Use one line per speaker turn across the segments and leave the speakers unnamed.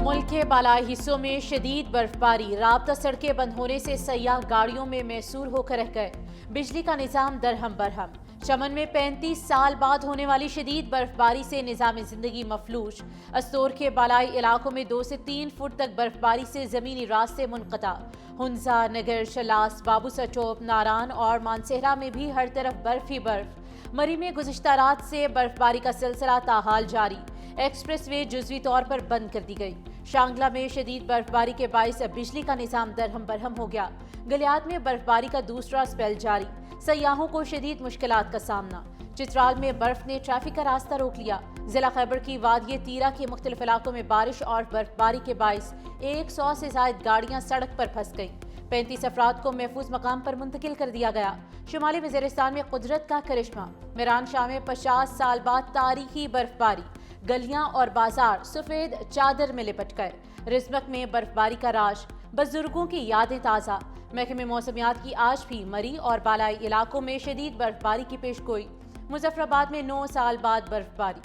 ملک کے بالائی حصوں میں شدید برفباری، رابطہ سڑکیں بند ہونے سے سیاح گاڑیوں میں محصور ہو کر رہ گئے۔ بجلی کا نظام درہم برہم۔ چمن میں 35 سال بعد ہونے والی شدید برفباری سے نظام زندگی مفلوج۔ استور کے بالائی علاقوں میں 2 سے 3 فٹ تک برفباری سے زمینی راستے منقطع۔ ہنزا، نگر، شلاس، بابو سٹوپ، ناران اور مانسہرہ میں بھی ہر طرف برف ہی برف۔ مری میں گزشتہ رات سے برفباری کا سلسلہ تاحال جاری۔ ایکسپریس وے جزوی طور پر بند کر دی گئی۔ شانگلہ میں شدید برفباری کے باعث بجلی کا نظام درہم برہم ہو گیا۔ گلیات میں برفباری کا دوسرا سپیل جاری، سیاحوں کو شدید مشکلات کا سامنا۔ چترال میں برف نے ٹریفک کا راستہ روک لیا۔ ضلع خیبر کی وادی تیرا کے مختلف علاقوں میں بارش اور برفباری کے باعث 100 سے زائد گاڑیاں سڑک پر پھنس گئیں۔ 35 افراد کو محفوظ مقام پر منتقل کر دیا گیا۔ شمالی وزیرستان میں قدرت کا کرشمہ۔ میران شاہ میں 50 سال بعد تاریخی برفباری، گلیاں اور بازار سفید چادر میں لپٹ گئے۔ رزمک میں برفباری کا راج، بزرگوں کی یادیں تازہ۔ محکمہ موسمیات کی آج بھی مری اور بالائی علاقوں میں شدید برفباری کی پیش گوئی۔ مظفر آباد میں 9 سال بعد برفباری۔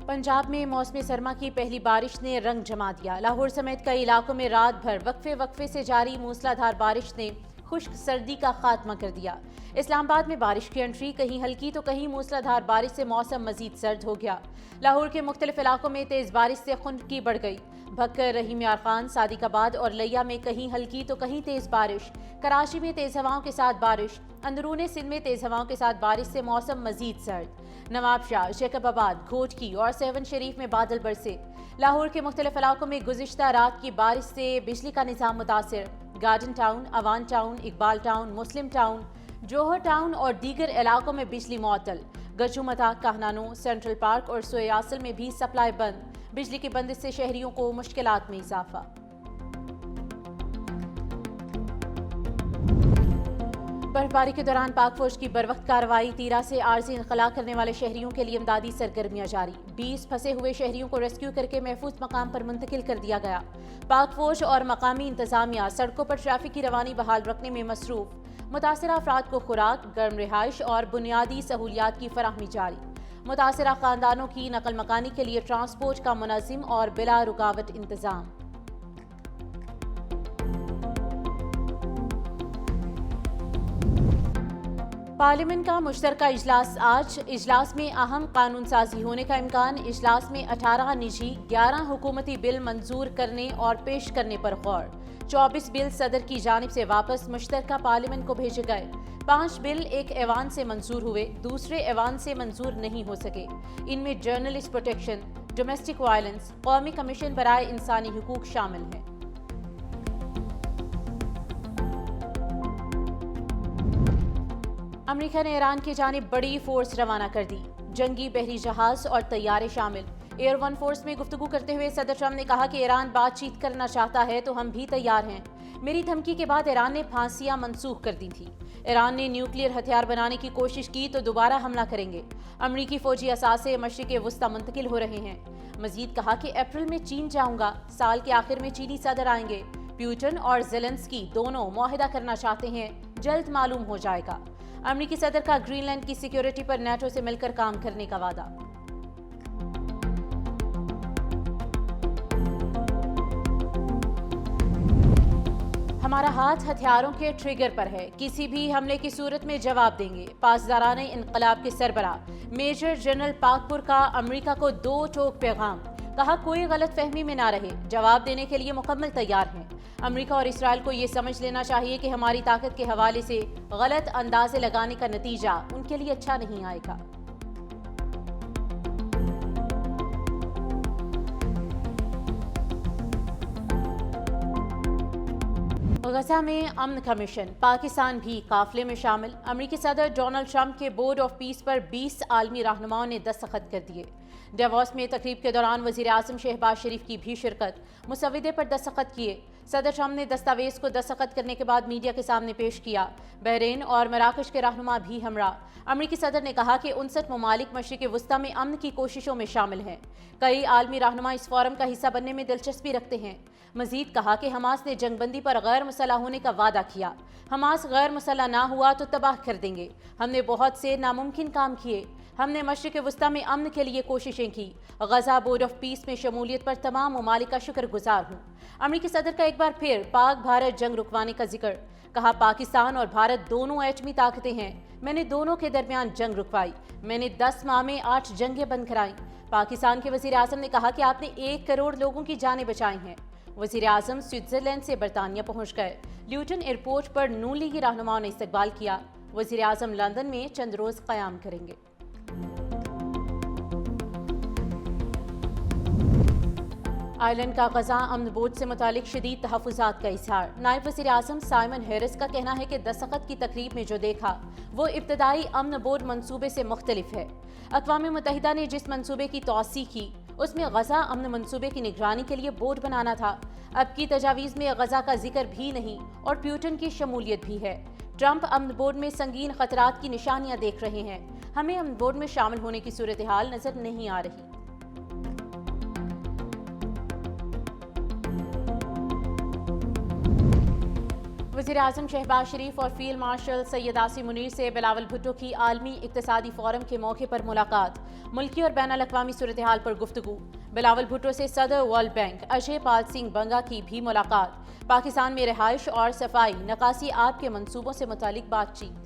پنجاب میں موسم سرما کی پہلی بارش نے رنگ جما دیا۔ لاہور سمیت کئی علاقوں میں رات بھر وقفے سے جاری موسلادھار بارش نے خشک سردی کا خاتمہ کر دیا۔ اسلام آباد میں بارش کی انٹری، کہیں ہلکی تو کہیں موسلادھار بارش سے موسم مزید سرد ہو گیا۔ لاہور کے مختلف علاقوں میں تیز بارش سے خنکی بڑھ گئی۔ بھکر، رحیم یار خان، صادق آباد اور لیا میں کہیں ہلکی تو کہیں تیز بارش۔ کراچی میں تیز ہواؤں کے ساتھ بارش۔ اندرون سندھ میں تیز ہواؤں کے ساتھ بارش سے موسم مزید سرد۔ نواب شاہ، جیکب آباد، گھوٹکی اور سیون شریف میں بادل برسے۔ لاہور کے مختلف علاقوں میں گزشتہ رات کی بارش سے بجلی کا نظام متاثر۔ Garden town, Awan town, Iqbal town, Muslim town, Johar town اور دیگر علاقوں میں بجلی معطل۔ گجومتا، کہنانو، سینٹرل پارک اور سوئے اصل میں بھی سپلائی بند۔ بجلی کی بندش سے شہریوں کو مشکلات میں اضافہ۔ برفباری کے دوران پاک فوج کی بروقت کارروائی، تیرا سے عارضی انخلا کرنے والے شہریوں کے لیے امدادی سرگرمیاں جاری۔ 20 پھنسے ہوئے شہریوں کو ریسکیو کر کے محفوظ مقام پر منتقل کر دیا گیا۔ پاک فوج اور مقامی انتظامیہ سڑکوں پر ٹریفک کی روانی بحال رکھنے میں مصروف۔ متاثرہ افراد کو خوراک، گرم رہائش اور بنیادی سہولیات کی فراہمی جاری۔ متاثرہ خاندانوں کی نقل مکانی کے لیے ٹرانسپورٹ کا منظم اور بلا رکاوٹ انتظام۔ پارلیمنٹ کا مشترکہ اجلاس آج۔ اجلاس میں اہم قانون سازی ہونے کا امکان۔ اجلاس میں 18 نجی، 11 حکومتی بل منظور کرنے اور پیش کرنے پر غور۔ 24 بل صدر کی جانب سے واپس مشترکہ پارلیمنٹ کو بھیجے گئے۔ 5 بل ایک ایوان سے منظور ہوئے، دوسرے ایوان سے منظور نہیں ہو سکے۔ ان میں جرنلسٹ پروٹیکشن، ڈومیسٹک وائلنس، قومی کمیشن برائے انسانی حقوق شامل ہیں۔ امریکہ نے ایران کی جانب بڑی فورس روانہ کر دی، جنگی بحری جہاز اور طیارے شامل۔ ایئر ون فورس میں گفتگو کرتے ہوئے صدر ٹرمپ نے کہا کہ ایران بات چیت کرنا چاہتا ہے تو ہم بھی تیار ہیں۔ میری دھمکی کے بعد ایران نے پھانسیاں منسوخ کر دی تھیں۔ ایران نے نیوکلیئر ہتھیار بنانے کی کوشش کی تو دوبارہ حملہ کریں گے۔ امریکی فوجی اثاثے مشرق وسطی منتقل ہو رہے ہیں۔ مزید کہا کہ اپریل میں چین جاؤں گا، سال کے آخر میں چینی صدر آئیں گے۔ پیوٹن اور زیلنسکی دونوں معاہدہ کرنا چاہتے ہیں، جلد معلوم ہو جائے گا۔ امریکی صدر کا گرین لینڈ کی سیکیورٹی پر نیٹو سے مل کر کام کرنے کا وعدہ۔ ہمارا ہاتھ ہتھیاروں کے ٹریگر پر ہے، کسی بھی حملے کی صورت میں جواب دیں گے۔ پاسداران انقلاب کے سربراہ میجر جنرل پاکپور کا امریکہ کو 2 ٹوک پیغام۔ کہا کوئی غلط فہمی میں نہ رہے، جواب دینے کے لیے مکمل تیار ہیں۔ امریکہ اور اسرائیل کو یہ سمجھ لینا چاہیے کہ ہماری طاقت کے حوالے سے غلط اندازے لگانے کا نتیجہ ان کے لیے اچھا نہیں آئے گا۔ غزہ میں امن کمیشن، پاکستان بھی قافلے میں شامل۔ امریکی صدر ڈونلڈ ٹرمپ کے بورڈ آف پیس پر 20 عالمی رہنماؤں نے دستخط کر دیے۔ ڈیووس میں تقریب کے دوران وزیر اعظم شہباز شریف کی بھی شرکت۔ مسودے پر دستخط کیے۔ صدر ٹرمپ نے دستاویز کو دستخط کرنے کے بعد میڈیا کے سامنے پیش کیا۔ بحرین اور مراکش کے رہنما بھی ہمراہ۔ امریکی صدر نے کہا کہ 59 ممالک مشرق وسطی میں امن کی کوششوں میں شامل ہیں۔ کئی عالمی رہنما اس فورم کا حصہ بننے میں دلچسپی رکھتے ہیں۔ مزید کہا کہ حماس نے جنگ بندی پر غیر مسلح ہونے کا وعدہ کیا۔ حماس غیر مسلح نہ ہوا تو تباہ کر دیں گے۔ ہم نے بہت سے ناممکن کام کیے۔ ہم نے مشرق وسطی میں امن کے لیے کوششیں کی. غزہ بورڈ آف پیس میں شمولیت پر تمام ممالک کا شکر گزار ہوں. امریکی صدر کا ایک بار پھر پاک بھارت جنگ رکوانے کا ذکر. کہا پاکستان اور بھارت دونوں ایٹمی طاقتیں ہیں. میں نے دونوں کے درمیان جنگ رکوائی. میں نے 10 ماہ میں 8 جنگیں بند کرائیں. پاکستان کے وزیر اعظم نے کہا کہ آپ نے 1 کروڑ لوگوں کی جانیں بچائی ہیں. وزیر اعظم سوئٹزرلینڈ سے برطانیہ پہنچ گئے. لیوٹن ایئرپورٹ پر نون لیگی رہنماؤں نے استقبال کیا. وزیر اعظم لندن میں چند روز قیام کریں گے. آئرلینڈ کا غزہ امن بورڈ سے متعلق شدید تحفظات کا اظہار. نائب وزیر اعظم سائمن ہیرس کا کہنا ہے کہ دستخط کی تقریب میں جو دیکھا وہ ابتدائی امن بورڈ منصوبے سے مختلف ہے. اقوام متحدہ نے جس منصوبے کی توسیع کی اس میں غزہ امن منصوبے کی نگرانی کے لیے بورڈ بنانا تھا. اب کی تجاویز میں غزہ کا ذکر بھی نہیں اور پیوٹن کی شمولیت بھی ہے. ٹرمپ امن بورڈ میں سنگین خطرات کی نشانیاں دیکھ رہے ہیں. ہمیں امن بورڈ میں شامل ہونے کی صورتحال نظر نہیں آ رہی. وزیر اعظم شہباز شریف اور فیلڈ مارشل سید عاصم منیر سے بلاول بھٹو کی عالمی اقتصادی فورم کے موقع پر ملاقات. ملکی اور بین الاقوامی صورتحال پر گفتگو. بلاول بھٹو سے صدر ورلڈ بینک اجے پال سنگھ بنگا کی بھی ملاقات. پاکستان میں رہائش اور صفائی نکاسی آب کے منصوبوں سے متعلق بات چیت.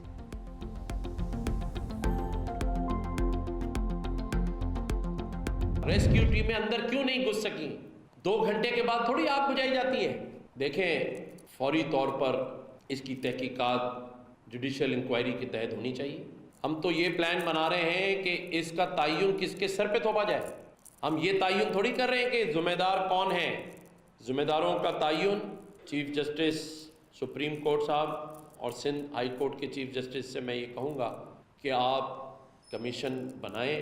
ریسکیو ٹیمیں اندر کیوں نہیں گھس سکیں؟ 2 گھنٹے کے بعد تھوڑی آگ بجھائی جاتی ہے. دیکھیں فوری طور پر اس کی تحقیقات جوڈیشل انکوائری کے تحت ہونی چاہیے. ہم تو یہ پلان بنا رہے ہیں کہ اس کا تعین کس کے سر پہ تھوپا جائے. ہم یہ تعین تھوڑی کر رہے ہیں کہ ذمہ دار کون ہیں. ذمہ داروں کا تعین چیف جسٹس سپریم کورٹ صاحب اور سندھ ہائی کورٹ کے چیف جسٹس سے میں یہ کہوں گا کہ آپ کمیشن بنائیں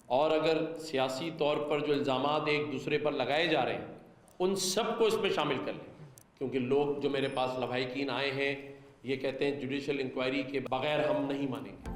اور اگر سیاسی طور پر جو الزامات ایک دوسرے پر لگائے جا رہے ہیں ان سب کو اس میں شامل کر لیں. کیونکہ لوگ جو میرے پاس لواحقین آئے ہیں یہ کہتے ہیں جوڈیشل انکوائری کے بغیر ہم نہیں مانیں گے.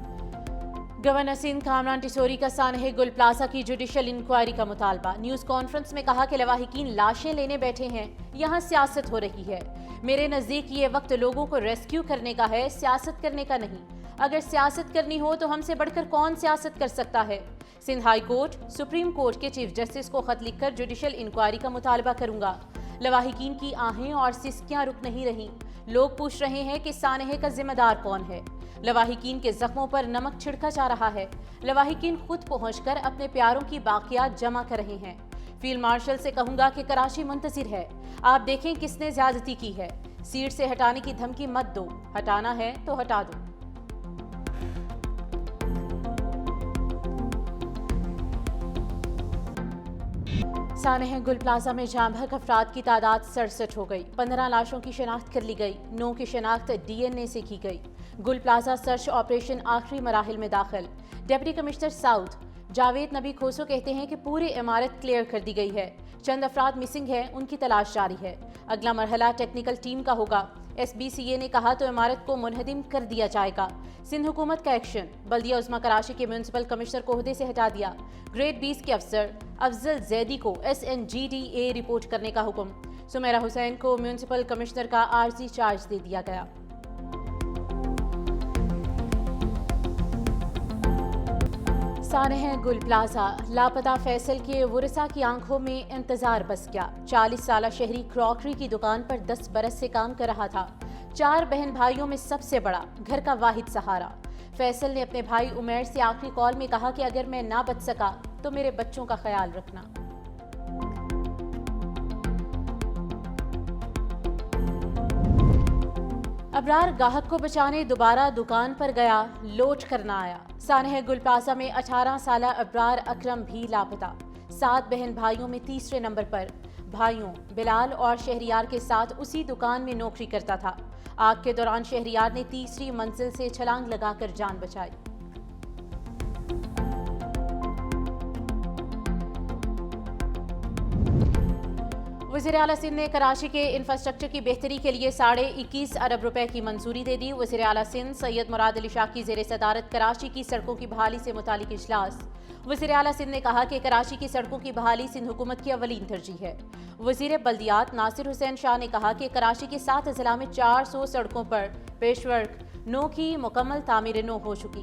گورنر سندھ کامران ٹیسوری کا سانحہ گل پلازا کی جوڈیشل انکوائری کا مطالبہ. نیوز کانفرنس میں کہا کہ لواحقین لاشیں لینے بیٹھے ہیں. یہاں سیاست ہو رہی ہے. میرے نزدیک یہ وقت لوگوں کو ریسکیو کرنے کا ہے, سیاست کرنے کا نہیں. اگر سیاست کرنی ہو تو ہم سے بڑھ کر کون سیاست کر سکتا ہے. Sindh high court supreme court کے چیف جسٹس کو خط لکھ کر جوڈیشل انکوائری کا مطالبہ کروں گا. لواحقین کی آہیں اور سسکیاں رک نہیں رہیں. لوگ پوچھ رہے ہیں کہ سانحے کا ذمہ دار کون ہے. لواحقین کے زخموں پر نمک چھڑکا جا رہا ہے. لواحقین خود پہنچ کر اپنے پیاروں کی باقیات جمع کر رہے ہیں. فیلڈ مارشل سے کہوں گا کہ کراچی منتظر ہے. آپ دیکھیں کس نے زیادتی کی ہے. سیٹ سے ہٹانے کی دھمکی مت دو. ہٹانا ہے تو ہٹا دو. سانحہ گل پلازا میں جام بھگ افراد کی تعداد 67 ہو گئی. 15 لاشوں کی شناخت کر لی گئی. 9 کی شناخت DNA سے کی گئی. گل پلازا سرچ آپریشن آخری مراحل میں داخل. ڈپٹی کمشنر ساؤتھ جاوید نبی کھوسو کہتے ہیں کہ پوری عمارت کلیئر کر دی گئی ہے. چند افراد مسنگ ہیں, ان کی تلاش جاری ہے. اگلا مرحلہ ٹیکنیکل ٹیم کا ہوگا. SBCA نے کہا تو عمارت کو منہدم کر دیا جائے گا. سندھ حکومت کا ایکشن. بلدیہ عظمیٰ کراچی کے میونسپل کمشنر کو عہدے سے ہٹا دیا. گریڈ 20 کے افسر افضل زیدی کو SNGDA رپورٹ کرنے کا حکم. سمیرہ حسین کو میونسپل کمشنر کا عارضی چارج دے دیا گیا. سانحہ گل پلازا. لاپتہ فیصل کے ورثاء کی آنکھوں میں انتظار بس گیا. 40 سالہ شہری کراکری کی دکان پر 10 برس سے کام کر رہا تھا. 4 بہن بھائیوں میں سب سے بڑا, گھر کا واحد سہارا. فیصل نے اپنے بھائی عمیر سے آخری کال میں کہا کہ اگر میں نہ بچ سکا تو میرے بچوں کا خیال رکھنا. ابرار گاہک کو بچانے دوبارہ دکان پر گیا, لوٹ کرنا آیا. سانحہ گل پلازا میں 18 سالہ ابرار اکرم بھی لاپتہ. 7 بہن بھائیوں میں تیسرے نمبر پر. بھائیوں بلال اور شہریار کے ساتھ اسی دکان میں نوکری کرتا تھا. آگ کے دوران شہریار نے تیسری منزل سے چھلانگ لگا کر جان بچائی. وزیر اعلیٰ سندھ نے کراچی کے انفراسٹرکچر کی بہتری کے لیے 21.5 ارب روپے کی منظوری دے دی. وزیر اعلیٰ سندھ سید مراد علی شاہ کی زیر صدارت کراچی کی سڑکوں کی بحالی سے متعلق اجلاس. وزیر اعلیٰ سندھ نے کہا کہ کراچی کی سڑکوں کی بحالی سندھ حکومت کی اولین ترجیح ہے. وزیر بلدیات ناصر حسین شاہ نے کہا کہ کراچی کے 7 اضلاع میں 400 سڑکوں پر پیش ورک 9 کی مکمل تعمیر نو ہو چکی.